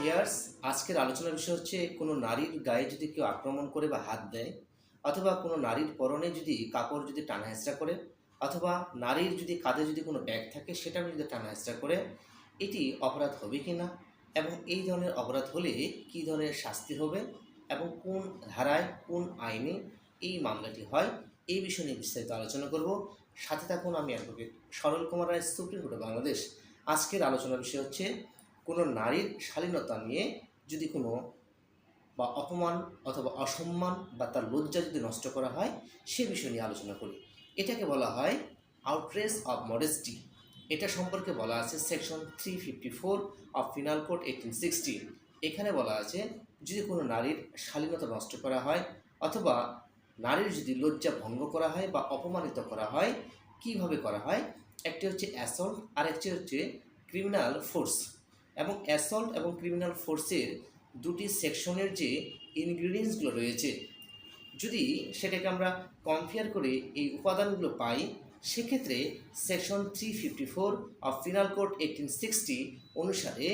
Viewers, আজকের আলোচনার বিষয় হচ্ছে কোনো নারীর গায়ে যদি কেউ আক্রমণ করে বা হাত দেয়, অথবা কোনো নারীর পরনে যদি কাপড় যদি টানা হেঁচড়া করে, অথবা নারীর যদি কাঁধে যদি কোনো ব্যাগ থাকে সেটাও যদি টানা হেঁচড়া করে, এটি অপরাধ হবে কি না, এবং এই ধরনের অপরাধ হলে কী ধরনের শাস্তি হবে, এবং কোন ধারায় কোন আইনে এই মামলাটি হয়, এই বিষয় নিয়ে বিস্তারিত আলোচনা করব। সাথে থাকুন, আমি অ্যাডভোকেট সরল কুমার রায়, সুপ্রিম কোর্ট বাংলাদেশ। আজকের আলোচনার বিষয় হচ্ছে কোনো নারীর শালীনতা নিয়ে যদি কোনো বা অপমান অথবা অসম্মান বা তার লজ্জা যদি নষ্ট করা হয়, সে বিষয় নিয়ে আলোচনা করি। এটাকে বলা হয় আউটরেজ অফ মডেস্টি। এটা সম্পর্কে বলা আছে সেকশন 354 অফ পিনাল কোড 1860। এখানে বলা আছে যদি কোনো নারীর শালীনতা নষ্ট করা হয় অথবা নারীর যদি লজ্জা ভঙ্গ করা হয় বা অপমানিত করা হয়, কিভাবে করা হয়। একটি হচ্ছে অ্যাসল্ট আর একটি হচ্ছে ক্রিমিনাল ফোর্স। এবং অ্যাসল্ট এবং ক্রিমিনাল ফোর্সের দুটি সেকশনের যে ইনগ্রিডিয়েন্টসগুলো রয়েছে, যদি সেটাকে আমরা কম্পেয়ার করে এই উপাদানগুলো পাই, সেক্ষেত্রে সেকশন 354 অফ পিনাল কোড 1860 অনুসারে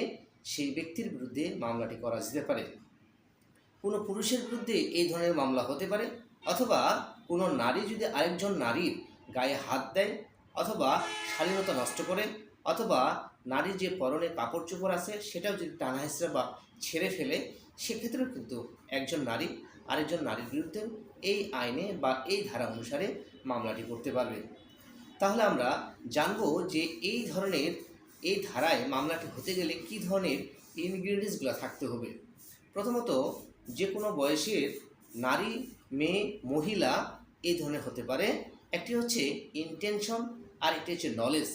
সেই ব্যক্তির বিরুদ্ধে মামলাটি করা যেতে পারে। কোনো পুরুষের বিরুদ্ধে এই ধরনের মামলা হতে পারে, অথবা কোনো নারী যদি আরেকজন নারীর গায়ে হাত দেয় অথবা শালীনতা নষ্ট করে, অথবা নারীর যে পরনে কাপড় চোপড় আছে সেটাও যদি টানা হেঁচড়া বা ছেড়ে ফেলে, সেক্ষেত্রেও কিন্তু একজন নারী আরেকজন নারীর বিরুদ্ধে এই আইনে বা এই ধারা অনুসারে মামলাটি করতে পারবে। তাহলে আমরা জানবো যে এই ধারায় মামলাটি হতে গেলে কী ধরনের ইনগ্রিডিয়েন্টসগুলো থাকতে হবে। প্রথমত, যে কোনো বয়সের নারী, মেয়ে, মহিলা এই ধরনের হতে পারে। একটি হচ্ছে ইন্টেনশন আর একটি হচ্ছে নলেজ।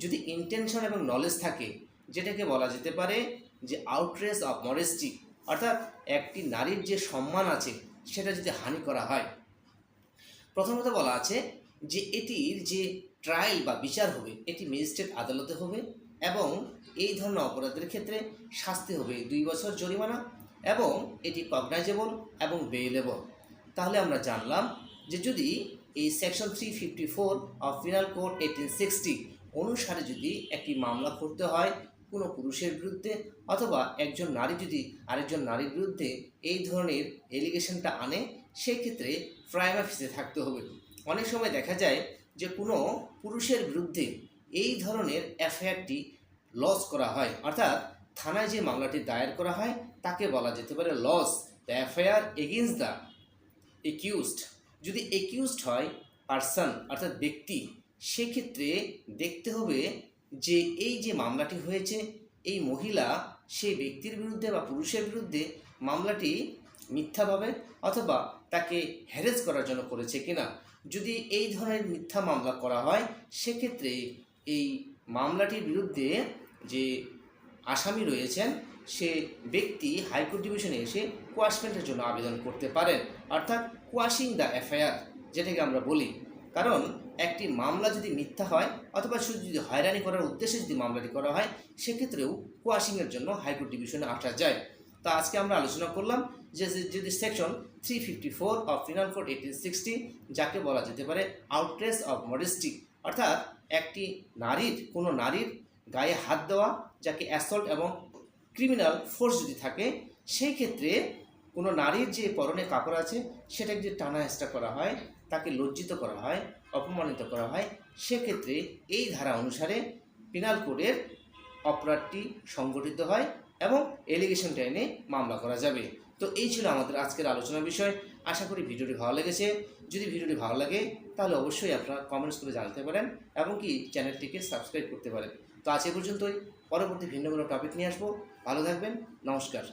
যদি ইন্টেনশন এবং নলেজ থাকে, যেটাকে বলা যেতে পারে যে আউটরেজ অফ মডেস্টি, অর্থাৎ একটি নারীর যে সম্মান আছে সেটা যদি হানি করা হয়। প্রথমত বলা আছে যে এটির যে ট্রায়াল বা বিচার হবে এটি ম্যাজিস্ট্রেট আদালতে হবে, এবং এই ধরনের অপরাধের ক্ষেত্রে শাস্তি হবে 2 বছর জরিমানা, এবং এটি কগনাইজেবল এবং বেইলেবল। তাহলে আমরা জানলাম যে যদি এই সেকশন 354 অফ পিনাল কোড 1860 অনুসারে যদি একটি মামলা করতে হয় কোনো পুরুষের বিরুদ্ধে, অথবা একজন নারী যদি আরেকজন নারীর বিরুদ্ধে এই ধরনের এলিগেশনটা আনে, সেক্ষেত্রে প্রাইমা ফেসে থাকতে হবে। অনেক সময় দেখা যায় যে কোনো পুরুষের বিরুদ্ধে এই ধরনের এফআইআরটি লস করা হয়, অর্থাৎ থানায় যে মামলাটি দায়ের করা হয় তাকে বলা যেতে পারে lodge the FIR against the accused. যদি একিউজড হয় পার্সন অর্থাৎ ব্যক্তি, সেক্ষেত্রে দেখতে হবে যে এই যে মামলাটি হয়েছে এই মহিলা সেই ব্যক্তির বিরুদ্ধে বা পুরুষের বিরুদ্ধে মামলাটি মিথ্যাভাবে অথবা তাকে হ্যারেস করার জন্য করেছে কিনা। যদি এই ধরনের মিথ্যা মামলা করা হয়, সেক্ষেত্রে এই মামলাটির বিরুদ্ধে যে আসামি রয়েছেন সে ব্যক্তি হাইকোর্ট ডিভিশনে এসে কোয়াশমেন্টের জন্য আবেদন করতে পারেন, অর্থাৎ কোয়াশিং দ্য এফআইআর যেটাকে আমরা বলি। কারণ একটি মামলা যদি মিথ্যা হয় অথবা শুধু যদি হয়রানি করার উদ্দেশ্যে যদি মামলাটি করা হয়, সেক্ষেত্রেও কোয়াশিংয়ের জন্য হাইকোর্ট ডিভিশনে আসা যায়। তা আজকে আমরা আলোচনা করলাম যে যদি সেকশন 354 অফ পিনাল কোড 1860, যাকে বলা যেতে পারে আউটরেজ অফ মডেস্টি, অর্থাৎ একটি কোনো নারীর গায়ে হাত দেওয়া, যাকে অ্যাসল্ট এবং ক্রিমিনাল ফোর্স যদি থাকে, সেই ক্ষেত্রে কোনো নারীর যে পরনে কাপড় আছে সেটাকে যদি টানা হেঁচড়া করা হয়, তাকে লজ্জিত করা হয়, অপমানিত করা হয়, সেক্ষেত্রে এই ধারা অনুসারে পিনাল কোডের অপরাধটি সংগঠিত হয় এবং এলিগেশনটা এনে মামলা করা যাবে। তো এই ছিল আমাদের আজকের আলোচনার বিষয়। আশা করি ভিডিওটি ভালো লেগেছে। যদি ভিডিওটি ভালো লাগে তাহলে অবশ্যই আপনারা কমেন্টস করে জানাতে পারেন এবং কি চ্যানেলটিকে সাবস্ক্রাইব করতে পারেন। তো আজ এ পর্যন্তই, পরবর্তী ভিন্ন কোনো টপিক নিয়ে আসবো। ভালো থাকবেন, নমস্কার।